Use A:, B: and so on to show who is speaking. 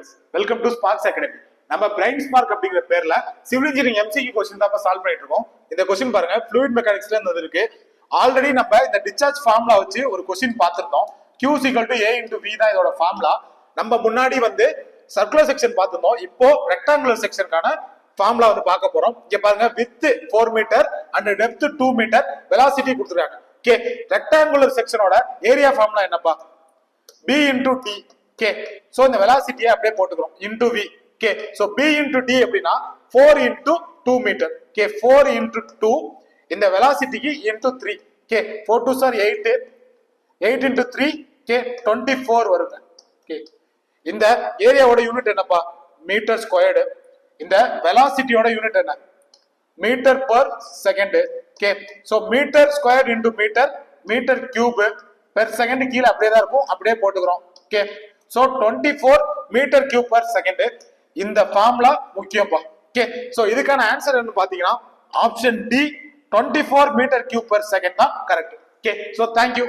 A: Friends, welcome to Sparks academy. நம்ம brain spark அப்படிங்கிற பேர்ல சிவில் இன்ஜினியரிங் எம்சிக்யூ கொஸ்டின் தான் சால்வ் பண்ணிட்டு இருக்கோம். இந்த கொஸ்டின் பாருங்க, ஃப்ளூயிட் மெக்கானிக்ஸ்ல இருந்தது இருக்கு. ஆல்ரெடி நம்ம இந்த டிஸ்சார்ஜ் ஃபார்முலா வச்சு ஒரு கொஸ்டின் பார்த்திருந்தோம். Q = A × V தான் இதோட ஃபார்முலா. நம்ம முன்னாடி வந்து சர்க்குலர் செக்ஷன் பார்த்திருந்தோம். இப்போ ரெக்டாங்குலர் செக்ஷனுக்கான ஃபார்முலா வந்து பார்க்க போறோம். இங்க பாருங்க, width 4 metre and depth 2 metre, velocity கொடுத்துருக்காங்க. ஓகே, ரெக்டாங்குலர் செக்ஷனோட ஏரியா ஃபார்முலா என்னப்பா? B × T. ஓகே, சோ இந்த வெலாசிட்டியை அப்படியே போட்டுக்கிறோம் into V. Okay, so B × D அப்படினா 4 × 2 மீட்டர். ஓகே, 4 × 2 இந்த வெலாசிட்டிக்கு into 3. Okay, 4 2s are 8, 8 × 3 okay 24 வருங்க. ஓகே, இந்த ஏரியாவோட யூனிட் என்னப்பா? Metre squared. இந்த வெலாசிட்டியோட யூனிட் என்ன? Metre per second. Okay, so metre square into metre, metre cube per second கீழே அப்படியே தான் இருக்கும், அப்படியே போட்டுக்கிறோம். Okay, so 24 metre cube per second. இந்த ஃபார்முலா முக்கியம்ப்பா. ஓகே, சோ இதுக்கான ஆன்சர் என்ன பாத்தீங்கன்னா option D, 24 metre cube per second தான் கரெக்ட். Okay, so thank you.